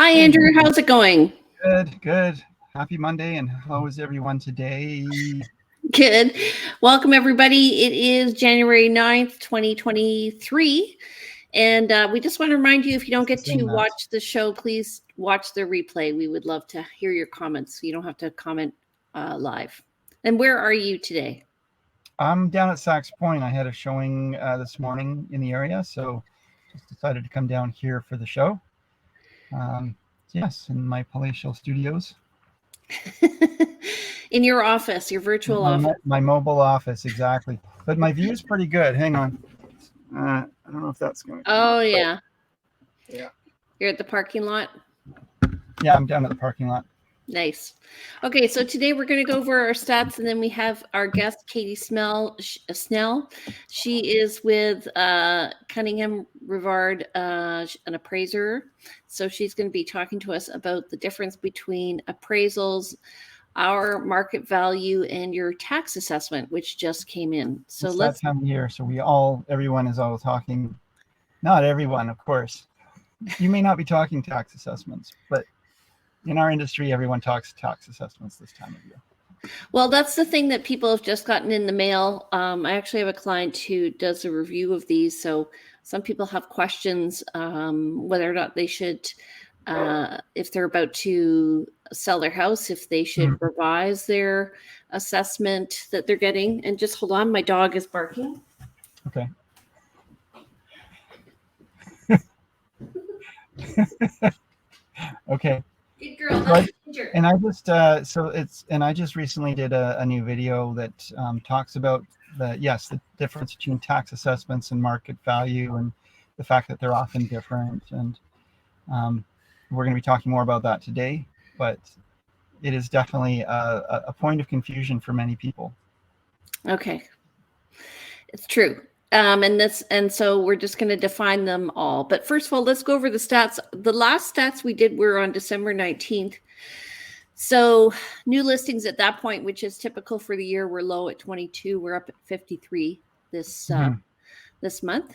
Hi, Andrew. How's it going? Good, good. Happy Monday, and how is everyone today? Good. Welcome, everybody. It is January 9th, 2023. And we just want to remind you, if you don't get to watch the show, please watch the replay. We would love to hear your comments. You don't have to comment live. And where are you today? I'm down at Sax Point. I had a showing this morning in the area, so just decided to come down here for the show. Yes, in my palatial studios. In your office, your virtual office. My mobile office, exactly. But my view is pretty good. Hang on. I don't know if that's going to... Oh, yeah. Yeah. You're at the parking lot? Yeah, I'm down at the parking lot. Nice. Okay, so today we're going to go over our stats, and then we have our guest, Katie Snell. She is with Cunningham Rivard, an appraiser. So she's going to be talking to us about the difference between appraisals, our market value, and your tax assessment, which just came in. So it's let's... that time of year, so everyone is all talking. Not everyone, of course. You may not be talking tax assessments, but in our industry, everyone talks tax assessments this time of year. Well, that's the thing that people have just gotten in the mail. I actually have a client who does a review of these. So some people have questions whether or not they should, if they're about to sell their house, if they should revise their assessment that they're getting. And just hold on, my dog is barking. Okay. Okay. Good girl. That's Ginger. And I just recently did a new video that talks about the difference between tax assessments and market value, and the fact that they're often different. And we're going to be talking more about that today, but it is definitely a point of confusion for many people. Okay. It's true. And so we're just going to define them all. But first of all, let's go over the stats. The last stats we did were on December 19th. So new listings at that point, which is typical for the year, were low at 22. We're up at 53 this month.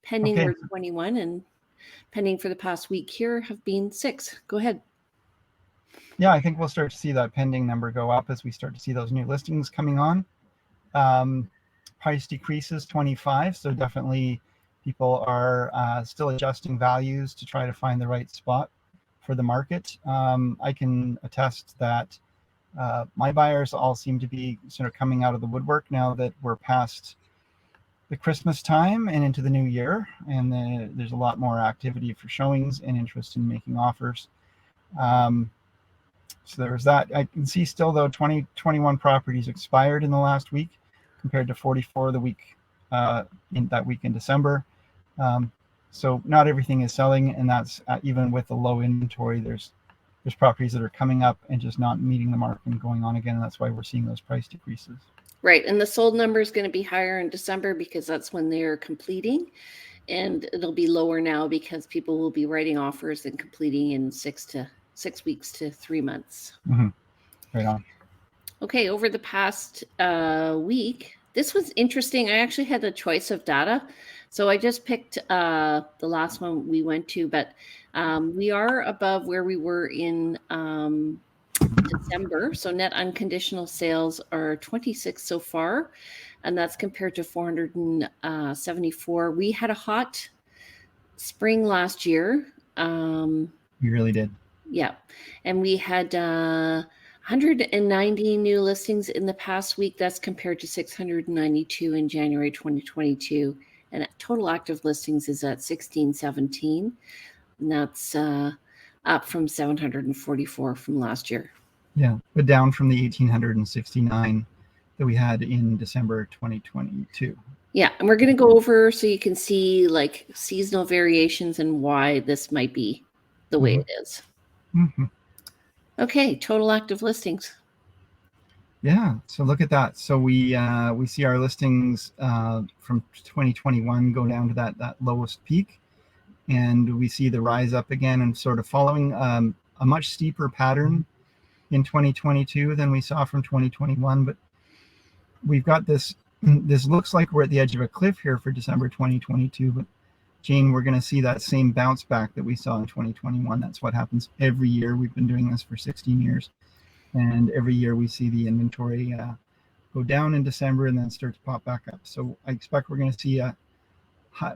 Pending were 21, and pending for the past week here have been 6. Go ahead. Yeah, I think we'll start to see that pending number go up as we start to see those new listings coming on. Price decreases 25, so definitely people are still adjusting values to try to find the right spot for the market. I can attest that my buyers all seem to be sort of coming out of the woodwork now that we're past the Christmas time and into the new year, and there's a lot more activity for showings and interest in making offers. So there's that. I can see still, though, 21 properties expired in the last week, compared to 44 the week in December. So not everything is selling, and that's even with the low inventory. There's properties that are coming up and just not meeting the market and going on again, and that's why we're seeing those price decreases. Right, and the sold number is going to be higher in December because that's when they're completing, and it'll be lower now because people will be writing offers and completing in 6 weeks to 3 months. Right on. Okay, over the past week, this was interesting. I actually had a choice of data. So I just picked the last one we went to, but we are above where we were in December. So net unconditional sales are 26 so far, and that's compared to 474. We had a hot spring last year. We really did. Yeah, and we had 190 new listings in the past week. That's compared to 692 in January 2022. And total active listings is at 1617. And that's up from 744 from last year. Yeah, but down from the 1,869 that we had in December 2022. Yeah, and we're going to go over so you can see like seasonal variations and why this might be the way it is. Okay, total active listings. Yeah, so look at that. So we see our listings from 2021 go down to that lowest peak, and we see the rise up again and sort of following a much steeper pattern in 2022 than we saw from 2021. But we've got this looks like we're at the edge of a cliff here for December 2022, but Jane, we're going to see that same bounce back that we saw in 2021. That's what happens every year. We've been doing this for 16 years. And every year we see the inventory go down in December and then start to pop back up. So I expect we're going to see a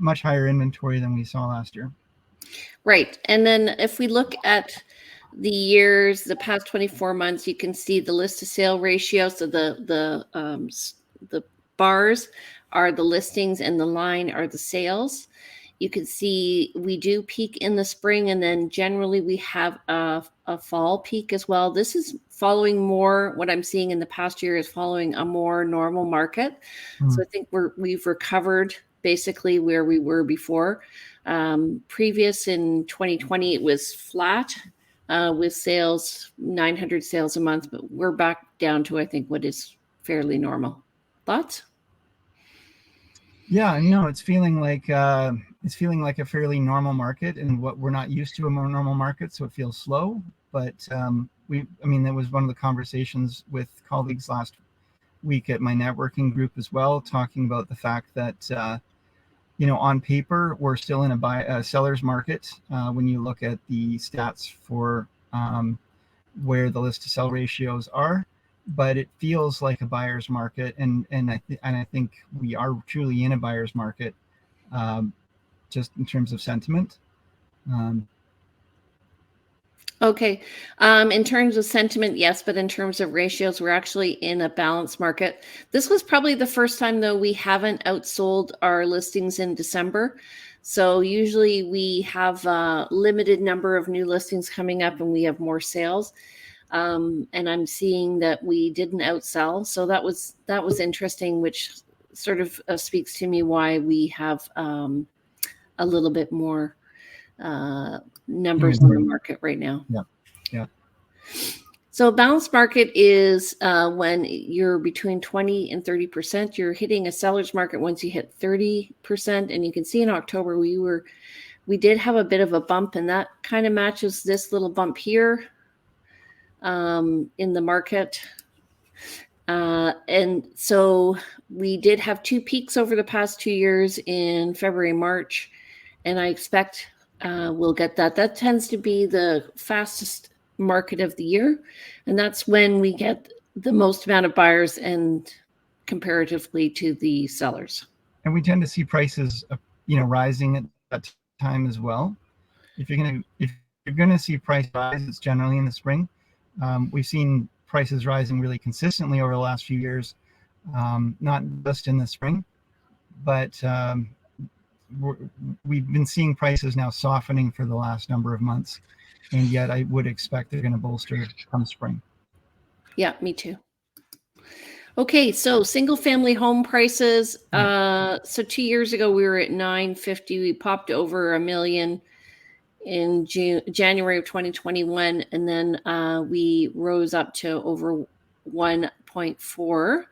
much higher inventory than we saw last year. Right. And then if we look at the years, the past 24 months, you can see the list to sale ratio. So the bars are the listings and the line are the sales. You can see we do peak in the spring, and then generally we have a fall peak as well. This is following more, what I'm seeing in the past year is following a more normal market. So I think we've recovered basically where we were before. Previous in 2020, it was flat with sales, 900 sales a month, but we're back down to, I think, what is fairly normal. Thoughts? Yeah, no, it's feeling like a fairly normal market, and what we're not used to a more normal market, so it feels slow. But that was one of the conversations with colleagues last week at my networking group as well, talking about the fact that on paper we're still in a seller's market when you look at the stats for where the list to sell ratios are. But it feels like a buyer's market, and I think we are truly in a buyer's market, just in terms of sentiment. Okay. In terms of sentiment, yes, but in terms of ratios, we're actually in a balanced market. This was probably the first time, though, we haven't outsold our listings in December. So usually we have a limited number of new listings coming up and we have more sales. And I'm seeing that we didn't outsell. So that was interesting, which sort of speaks to me why we have a little bit more numbers on the market right now. Yeah. So a balanced market is when you're between 20 and 30%. You're hitting a seller's market once you hit 30%. And you can see in October we did have a bit of a bump, and that kind of matches this little bump here in the market. And so we did have two peaks over the past 2 years in February, March, and I expect we'll get that. That tends to be the fastest market of the year, and that's when we get the most amount of buyers and comparatively to the sellers. And we tend to see prices, rising at that time as well. If you're gonna see price rise, it's generally in the spring. We've seen prices rising really consistently over the last few years, not just in the spring, but we've been seeing prices now softening for the last number of months, and yet I would expect they're going to bolster come spring. Yeah, me too. Okay, so single family home prices. So 2 years ago we were at 950. We popped over $1 million in January of 2021, and then we rose up to over 1.4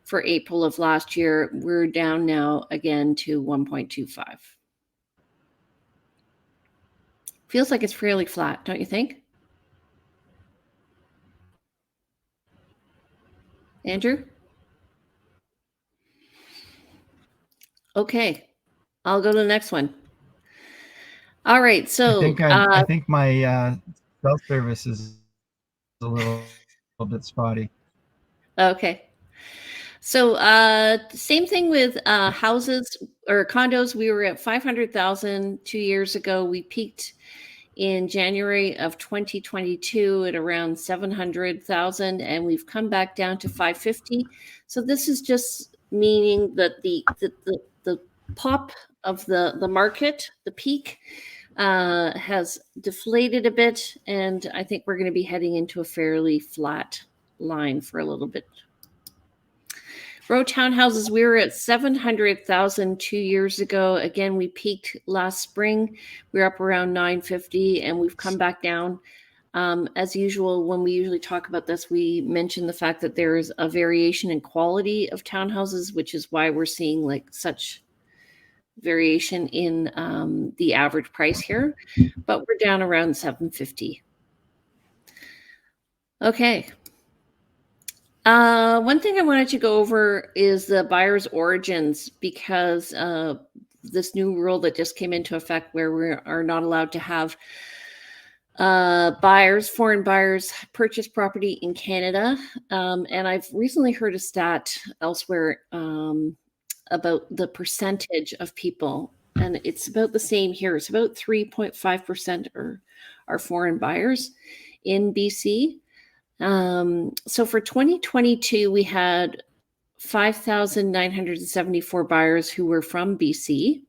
for April of last year. We're down now again to 1.25. Feels like it's fairly flat, don't you think? Andrew? Okay, I'll go to the next one. All right, so I think my cell service is a little bit spotty. Okay. So same thing with houses or condos. We were at 500,000 2 years ago. We peaked in January of 2022 at around 700,000, and we've come back down to 550. So this is just meaning that the pop of the market, the peak, has deflated a bit, and I think we're going to be heading into a fairly flat line for a little bit. Row townhouses, we were at 700,000 2 years ago. Again, we peaked last spring. We were up around 950, and we've come back down. As usual, when we usually talk about this, we mention the fact that there is a variation in quality of townhouses, which is why we're seeing like such variation in the average price here. But we're down around 750. Okay. One thing I wanted to go over is the buyer's origins, because this new rule that just came into effect where we are not allowed to have foreign buyers purchase property in Canada. And I've recently heard a stat elsewhere about the percentage of people, and it's about the same here. It's about 3.5% are foreign buyers in BC. So for 2022, we had 5,974 buyers who were from BC.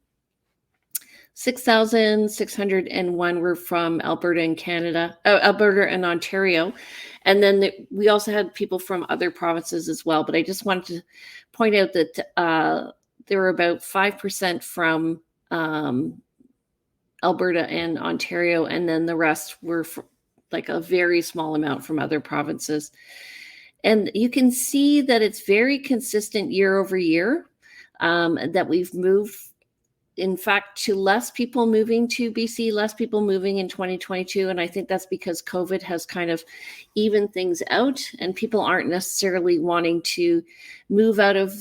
6,601 were from Alberta and Alberta and Ontario. And then we also had people from other provinces as well. But I just wanted to point out that there were about 5% from Alberta and Ontario, and then the rest were like a very small amount from other provinces. And you can see that it's very consistent year over year, that we've moved, in fact, to less people moving to BC, less people moving in 2022. And I think that's because COVID has kind of evened things out, and people aren't necessarily wanting to move out of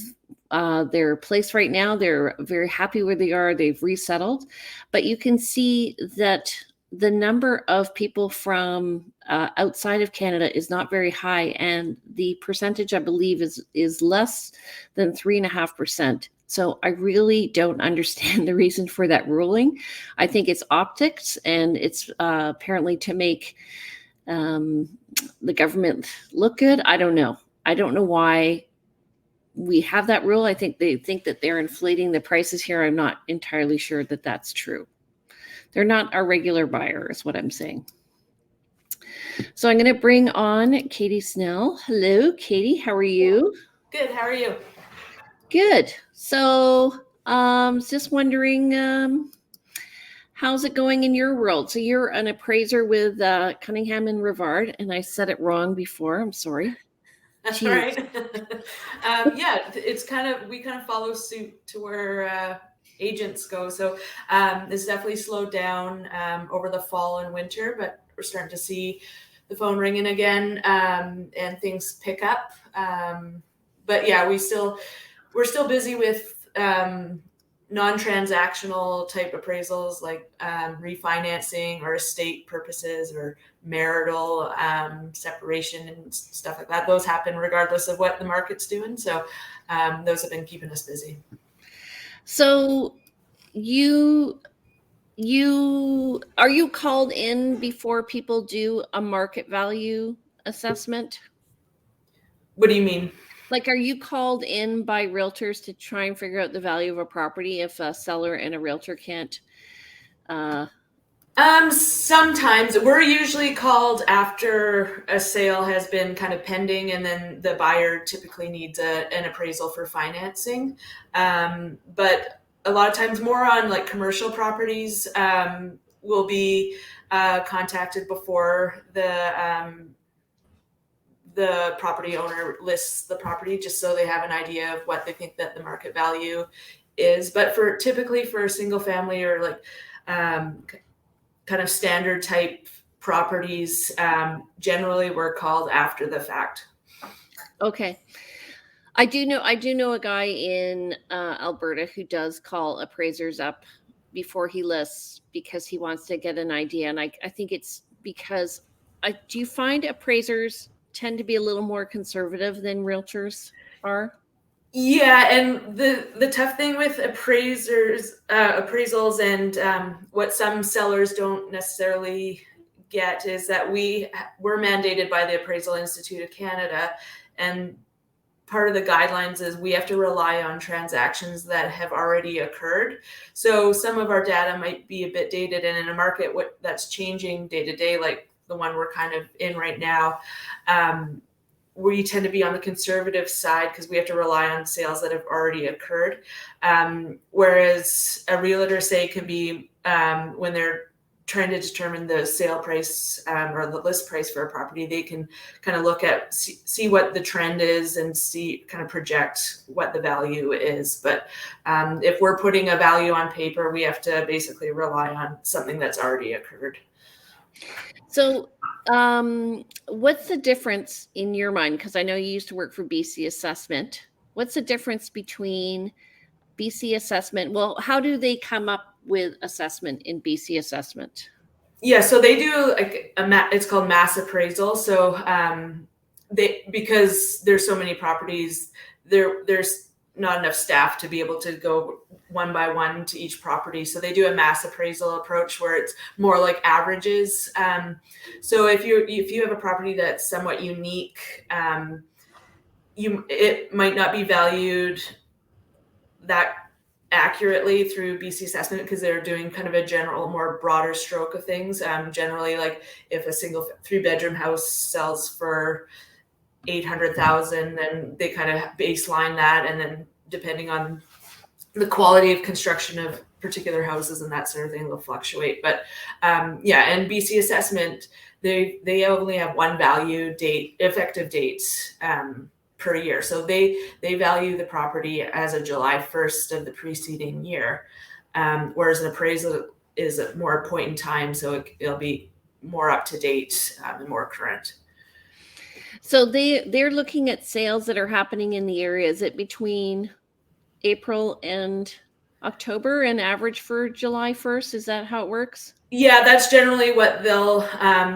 their place right now. They're very happy where they are. They've resettled. But you can see that the number of people from outside of Canada is not very high. And the percentage, I believe, is less than 3.5%. So I really don't understand the reason for that ruling. I think it's optics, and it's apparently to make the government look good. I don't know. I don't know why we have that rule. I think they think that they're inflating the prices here. I'm not entirely sure that that's true. They're not our regular buyer, is what I'm saying. So I'm going to bring on Katie Snell. Hello, Katie. How are you? Good. How are you? Good. So just wondering, how's it going in your world? So you're an appraiser with Cunningham and Rivard, and I said it wrong before. I'm sorry. That's all right. Yeah, it's we kind of follow suit to where agents go. So it's definitely slowed down over the fall and winter, but we're starting to see the phone ringing again, and things pick up. But yeah, we're still busy with non-transactional type appraisals like refinancing or estate purposes or marital separation and stuff like that. Those happen regardless of what the market's doing. So those have been keeping us busy. So are you called in before people do a market value assessment? What do you mean? Like, are you called in by realtors to try and figure out the value of a property if a seller and a realtor can't? Sometimes we're usually called after a sale has been kind of pending, and then the buyer typically needs an appraisal for financing. But a lot of times more on like commercial properties, will be contacted before the property owner lists the property, just so they have an idea of what they think that the market value is. But typically for a single family or like kind of standard type properties, generally we're called after the fact. Okay. I do know a guy in Alberta who does call appraisers up before he lists because he wants to get an idea. And I think it's because do you find appraisers tend to be a little more conservative than realtors are? Yeah, and the tough thing with appraisals and what some sellers don't necessarily get is that we're mandated by the Appraisal Institute of Canada, and part of the guidelines is we have to rely on transactions that have already occurred. So some of our data might be a bit dated, and in a market that's changing day to day, like the one we're kind of in right now, we tend to be on the conservative side because we have to rely on sales that have already occurred. Whereas a realtor, say, can be when they're trying to determine the sale price or the list price for a property, they can kind of look at, see what the trend is and kind of project what the value is. But if we're putting a value on paper, we have to basically rely on something that's already occurred. So what's the difference in your mind? Because I know you used to work for BC Assessment. What's the difference between BC assessment. Well, how do they come up with assessment in BC assessment? Yeah, so they do like it's called mass appraisal. So because there's so many properties, there's not enough staff to be able to go one by one to each property. So they do a mass appraisal approach where it's more like averages. So if you have a property that's somewhat unique, it might not be valued that accurately through BC assessment because they're doing kind of a general, more broader stroke of things. Generally, like if a single 3-bedroom house sells for 800,000, then they kind of baseline that, and then depending on the quality of construction of particular houses and that sort of thing will fluctuate. But yeah, and BC assessment, they only have one value date, effective date per year. So they value the property as of July 1st of the preceding year, whereas an appraisal is a more point in time, so it'll be more up to date and more current. So they're looking at sales that are happening in the area. Is it between April and October and average for July 1st? Is that how it works? Yeah, that's generally what they'll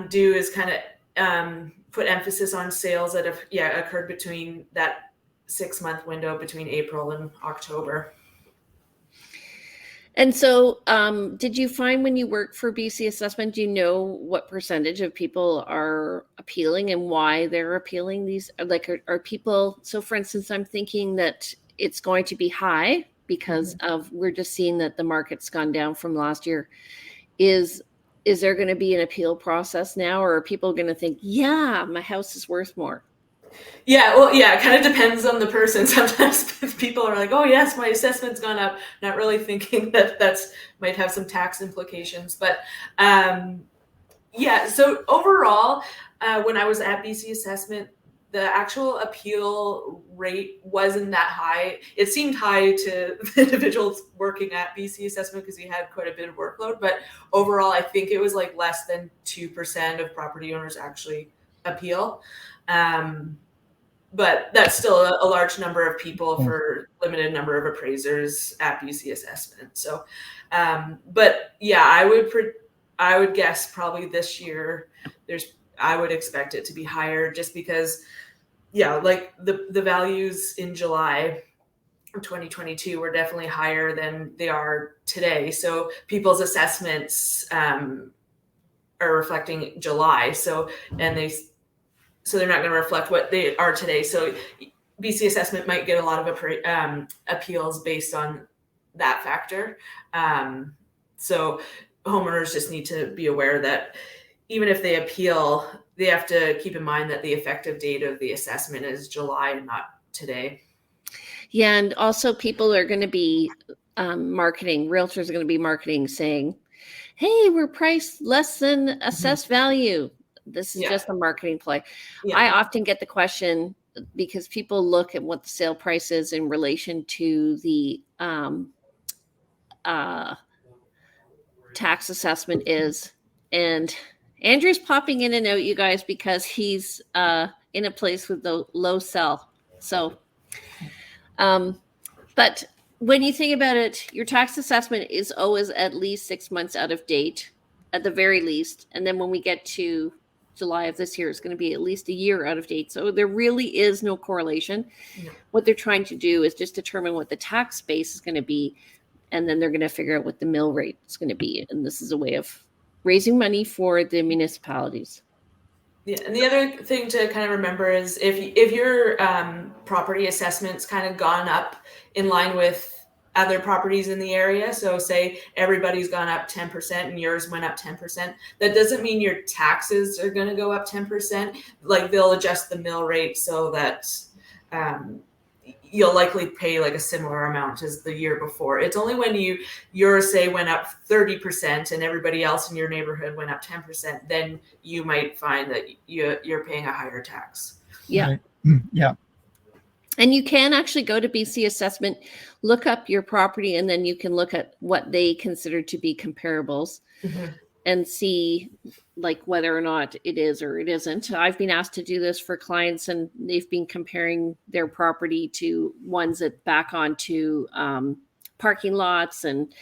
do, is kind of put emphasis on sales that have occurred between that 6-month window between April and October. And so did you find when you work for BC assessment, do you know what percentage of people are appealing and why they're appealing these? Like are people, so for instance, I'm thinking that it's going to be high because of, we're just seeing that the market's gone down from last year. Is there going to be an appeal process now, or are people going to think, yeah, my house is worth more? Yeah, well, yeah, it kind of depends on the person. Sometimes people are like, oh yes, my assessment's gone up, not really thinking that that's might have some tax implications. But yeah, so overall, when I was at BC assessment, the actual appeal rate wasn't that high. It seemed high to the individuals working at BC assessment because we had quite a bit of workload. But overall, I think it was like less than 2% of property owners actually appeal. But that's still a large number of people for limited number of appraisers at BC assessment. So, but yeah, I would guess probably this year I would expect it to be higher just because, yeah, like the values in July of 2022 were definitely higher than they are today. So people's assessments are reflecting July. So they're not going to reflect what they are today. So BC assessment might get a lot of appeals based on that factor. So homeowners just need to be aware that even if they appeal, they have to keep in mind that the effective date of the assessment is July and not today. Yeah, and also people are going to be marketing, realtors are going to be marketing saying, hey, we're priced less than assessed value. This is just a marketing play. Yeah. I often get the question because people look at what the sale price is in relation to the tax assessment is. And Andrew's popping in and out, you guys, because he's in a place with the low sell. So, but when you think about it, your tax assessment is always at least 6 months out of date, at the very least. And then when we get to July of this year, it's going to be at least a year out of date. So there really is no correlation. No. What they're trying to do is just determine what the tax base is going to be. And then they're going to figure out what the mill rate is going to be. And this is a way of raising money for the municipalities. Yeah, and the other thing to kind of remember is if your property assessment's kind of gone up in line with other properties in the area, so say everybody's gone up 10% and yours went up 10%, that doesn't mean your taxes are going to go up 10%. Like they'll adjust the mill rate so that you'll likely pay like a similar amount as the year before. It's only when yours say went up 30% and everybody else in your neighborhood went up 10%, then you might find that you're paying a higher tax. Yeah. Right. Yeah. And you can actually go to BC assessment, look up your property, and then you can look at what they consider to be comparables and see like whether or not it is or it isn't. I've been asked to do this for clients, and they've been comparing their property to ones that back onto parking lots, and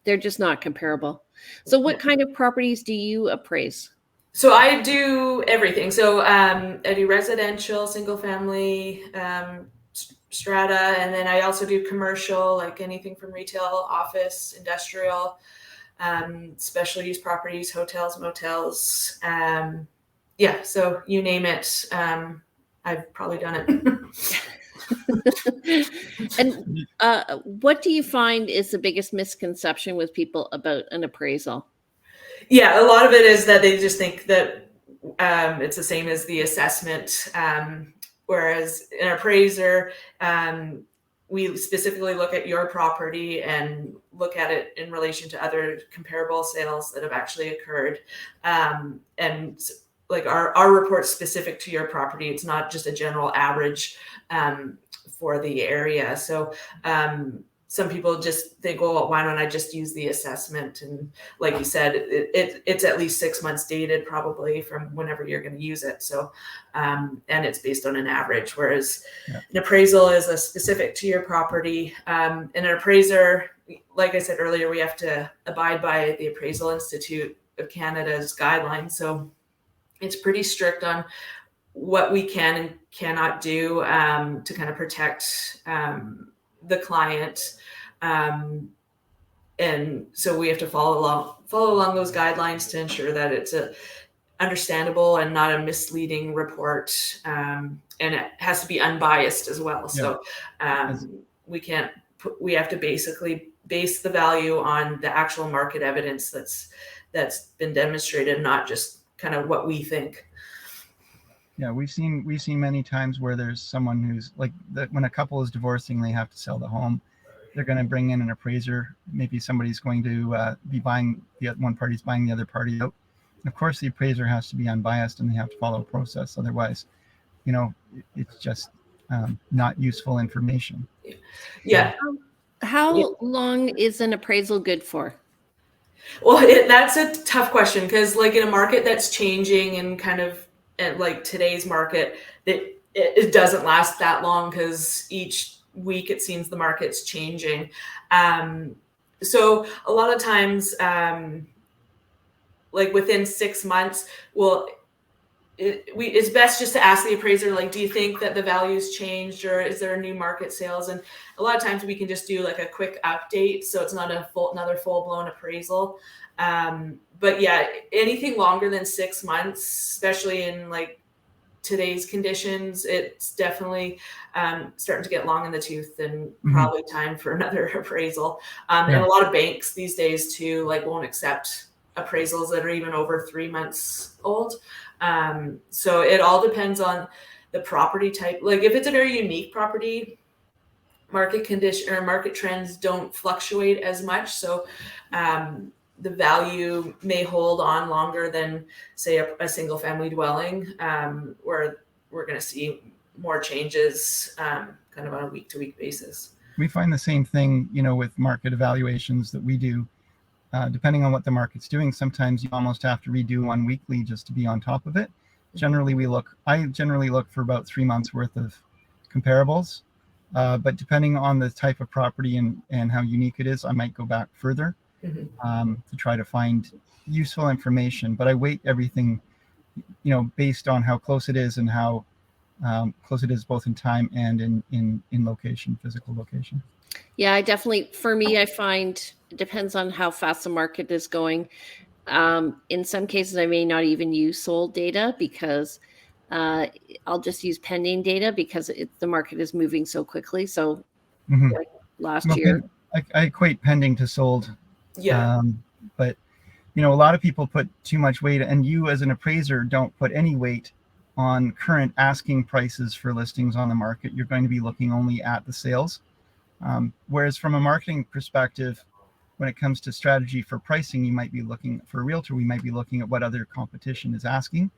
they're just not comparable. So what kind of properties do you appraise? So I do everything. So I do residential, single family, strata, and then I also do commercial, like anything from retail, office, industrial, special use properties, hotels, motels. Yeah, so you name it. I've probably done it. And what do you find is the biggest misconception with people about an appraisal? Yeah, a lot of it is that they just think that it's the same as the assessment. Whereas an appraiser, we specifically look at your property and look at it in relation to other comparable sales that have actually occurred. And like our report's specific to your property. It's not just a general average for the area. So some people just think, well, why don't I just use the assessment? And like you said, it's at least 6 months dated probably from whenever you're going to use it. So, and it's based on an average, whereas an appraisal is a specific to your property. And an appraiser, like I said earlier, we have to abide by the Appraisal Institute of Canada's guidelines. So it's pretty strict on what we can and cannot do to kind of protect the client, and so we have to follow along those guidelines to ensure that it's a understandable and not a misleading report, and it has to be unbiased as well. So we have to basically base the value on the actual market evidence that's been demonstrated, not just kind of what we think. Yeah, we've seen many times where there's someone who's like when a couple is divorcing, they have to sell the home. They're going to bring in an appraiser. Maybe somebody's going to be buying, one party's buying the other party out. And of course, the appraiser has to be unbiased and they have to follow a process. Otherwise, it's just not useful information. Yeah. How long is an appraisal good for? Well, that's a tough question because like in a market that's changing and kind of like today's market, it doesn't last that long because each week it seems the market's changing. So a lot of times, like within 6 months, it's best just to ask the appraiser, like, do you think that the value's changed or is there a new market sales? And a lot of times we can just do like a quick update. So it's not another full-blown appraisal. But yeah, anything longer than 6 months, especially in like today's conditions, it's definitely starting to get long in the tooth and probably time for another appraisal. And a lot of banks these days too, like won't accept appraisals that are even over 3 months old. So it all depends on the property type. Like if it's a very unique property, market condition or market trends don't fluctuate as much. So the value may hold on longer than say a single family dwelling, where we're going to see more changes kind of on a week to week basis. We find the same thing, with market evaluations that we do. Depending on what the market's doing, sometimes you almost have to redo one weekly just to be on top of it. I generally look for about 3 months worth of comparables, but depending on the type of property and how unique it is, I might go back further to try to find useful information. But I weight everything, based on how close it is and how close it is both in time and in location, physical location. Yeah, for me, I find it depends on how fast the market is going. In some cases, I may not even use sold data because I'll just use pending data because the market is moving so quickly. So like last year. I equate pending to sold. Yeah. But, a lot of people put too much weight, and you as an appraiser don't put any weight on current asking prices for listings on the market. You're going to be looking only at the sales. Whereas from a marketing perspective, when it comes to strategy for pricing, you might be looking for a realtor. We might be looking at what other competition is asking,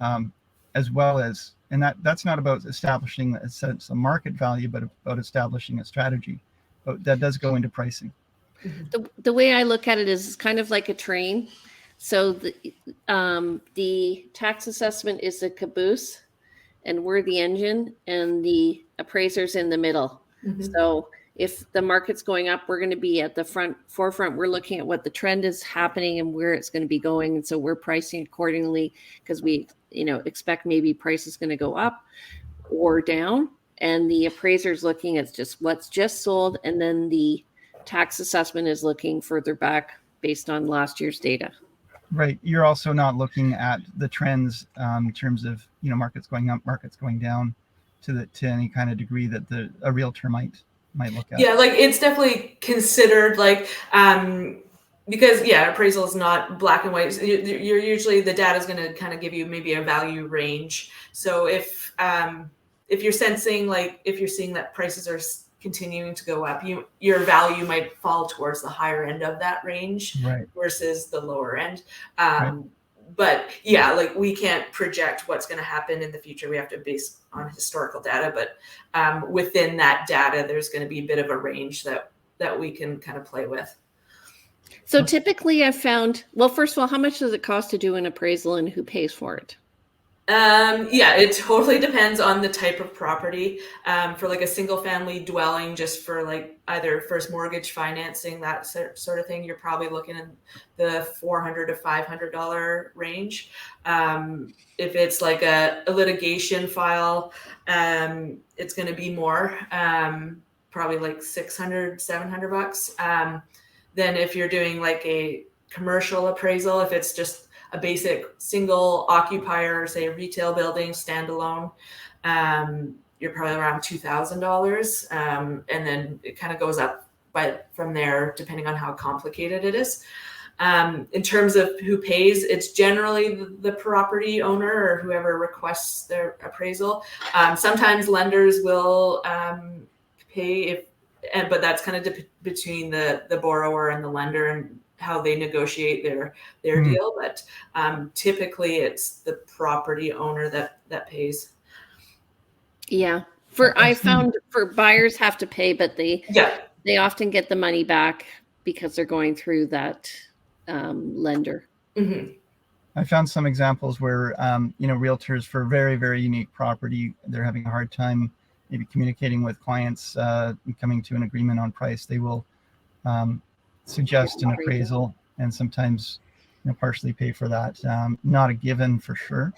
as well as, and that's not about establishing a sense of market value, but about establishing a strategy. But that does go into pricing. The way I look at it is kind of like a train. So the tax assessment is the caboose, and we're the engine, and the appraiser's in the middle. So if the market's going up, we're going to be at the forefront. We're looking at what the trend is happening and where it's going to be going. And so we're pricing accordingly because we, expect maybe price is going to go up or down. And the appraiser is looking at just what's just sold. And then the tax assessment is looking further back based on last year's data. Right. You're also not looking at the trends in terms of, markets going up, markets going down to any kind of degree that a realtor might look at. Yeah, like it's definitely considered because appraisal is not black and white. You're usually, the data is going to kind of give you maybe a value range. So if you're sensing, like if you're seeing that prices are continuing to go up, your value might fall towards the higher end of that range, right, versus the lower end. Right. But yeah, like we can't project what's going to happen in the future. We have to base on historical data, but within that data, there's going to be a bit of a range that we can kind of play with. So typically I've found, well, first of all, how much does it cost to do an appraisal and who pays for it? It totally depends on the type of property. For like a single family dwelling, just for like either first mortgage financing, that sort of thing, you're probably looking in the $400 to $500 range. If it's like a litigation file, it's going to be more, probably like $600, $700. Then if you're doing like a commercial appraisal, if it's just a basic single occupier, say a retail building, standalone, you're probably around $2,000. And then it kind of goes up from there, depending on how complicated it is. In terms of who pays, it's generally the property owner or whoever requests their appraisal. Sometimes lenders will pay but that's kind of between the borrower and the lender and how they negotiate their deal. But typically it's the property owner that pays. Yeah. I found for buyers have to pay, but they often get the money back because they're going through that lender. Mm-hmm. I found some examples where, realtors for very, very unique property, they're having a hard time maybe communicating with clients, coming to an agreement on price. They will suggest an appraisal and sometimes partially pay for that. Not a given for sure,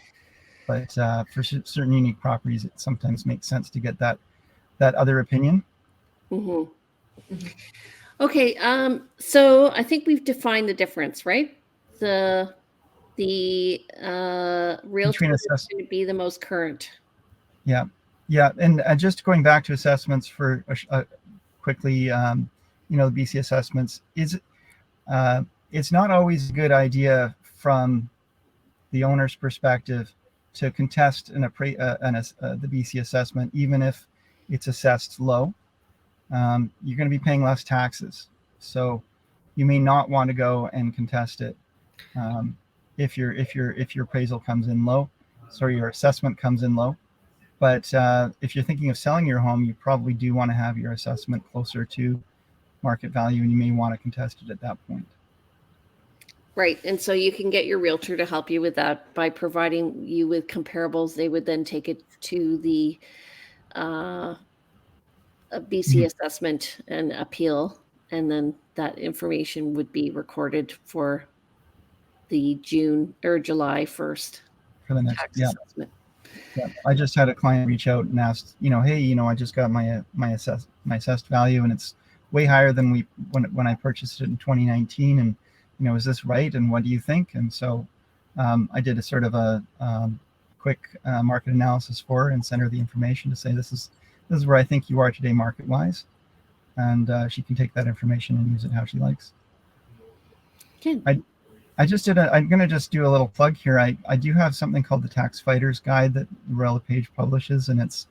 but for certain unique properties, it sometimes makes sense to get that other opinion. Mm-hmm. Mm-hmm. Okay, so I think we've defined the difference, right? The realtor is going to be the most current. Yeah, and just going back to assessments for quickly, the BC assessments it's not always a good idea from the owner's perspective to contest the BC assessment, even if it's assessed low. You're going to be paying less taxes, so you may not want to go and contest it if your appraisal comes in low, your assessment comes in low. But if you're thinking of selling your home, you probably do want to have your assessment closer to market value, and you may want to contest it at that point. Right. And so you can get your realtor to help you with that by providing you with comparables. They would then take it to the BC assessment and appeal. And then that information would be recorded for the June or July 1st for the next tax assessment. Yeah, I just had a client reach out and asked, hey, I just got my assessed value, and it's way higher than when I purchased it in 2019, and is this right, and what do you think? And so I did a sort of a quick market analysis for her and sent her the information to say this is where I think you are today market wise, and she can take that information and use it how she likes. Okay. I'm going to just do a little plug here. I do have something called the Tax Fighter's Guide that Royal LePage publishes, and it's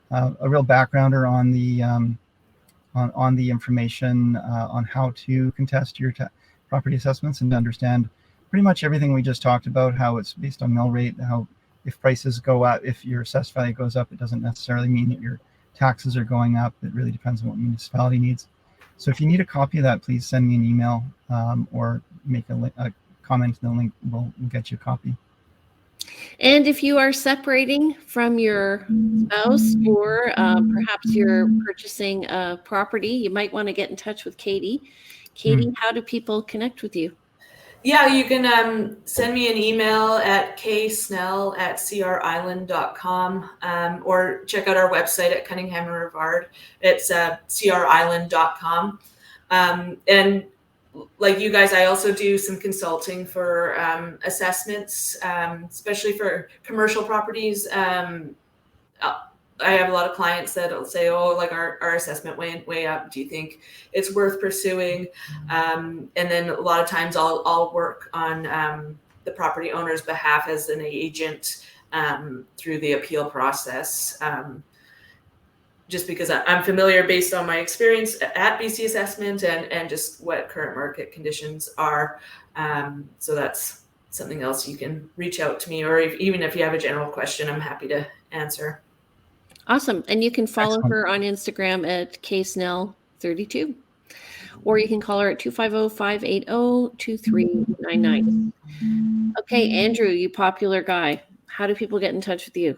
a real backgrounder on the information on how to contest your property assessments and to understand pretty much everything we just talked about, how it's based on mill rate, how if prices go up, if your assessed value goes up, it doesn't necessarily mean that your taxes are going up. It really depends on what municipality needs. So if you need a copy of that, please send me an email or make a comment, and the link will get you a copy. And if you are separating from your spouse, or perhaps you're purchasing a property, you might want to get in touch with Katie. Katie, how do people connect with you? Yeah, you can send me an email at ksnell@crisland.com, or check out our website at Cunningham Rivard. It's crisland.com. And like you guys, I also do some consulting for assessments, especially for commercial properties. I have a lot of clients that'll say, "Oh, like our assessment went way up. Do you think it's worth pursuing?" And then a lot of times I'll work on the property owner's behalf as an agent through the appeal process. Just because I'm familiar based on my experience at BC Assessment and just what current market conditions are. So that's something else you can reach out to me, or even if you have a general question, I'm happy to answer. Awesome. And you can follow Excellent. her on Instagram at ksnell32, or you can call her at 250-580-2399. Okay, Andrew, you popular guy. How do people get in touch with you?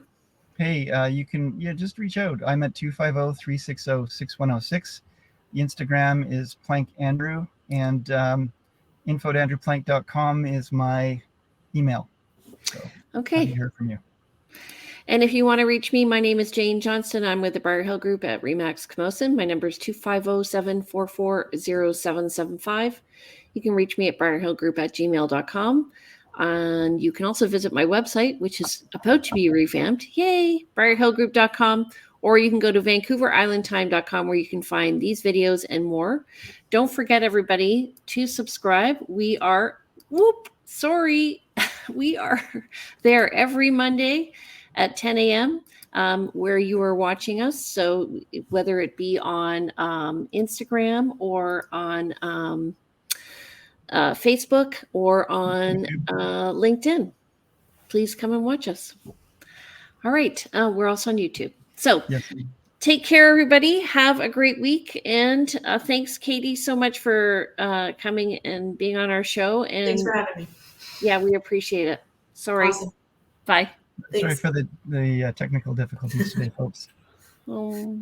Hey, you can just reach out. I'm at 250-360-6106. The Instagram is Plank Andrew, and info@andrewplank.com is my email. So Okay. happy to hear from you. And if you want to reach me, my name is Jane Johnston. I'm with the Briar Hill Group at Remax Camosun. My number is 250-744-0775. You can reach me at briarhillgroup@gmail.com. And you can also visit my website, which is about to be revamped. Yay! briarhillgroup.com. Or you can go to vancouverislandtime.com, where you can find these videos and more. Don't forget, everybody, to subscribe. We are, we are there every Monday at 10 a.m. Where you are watching us. So whether it be on Instagram or on Facebook or on LinkedIn, please come and watch us. All right. We're also on YouTube. So Yes. Take care, everybody. Have a great week. And thanks, Katie, so much for coming and being on our show. And Thanks for having me. Yeah, we appreciate it. Sorry. Awesome. Bye. Sorry Thanks. for the technical difficulties today, folks. Oh.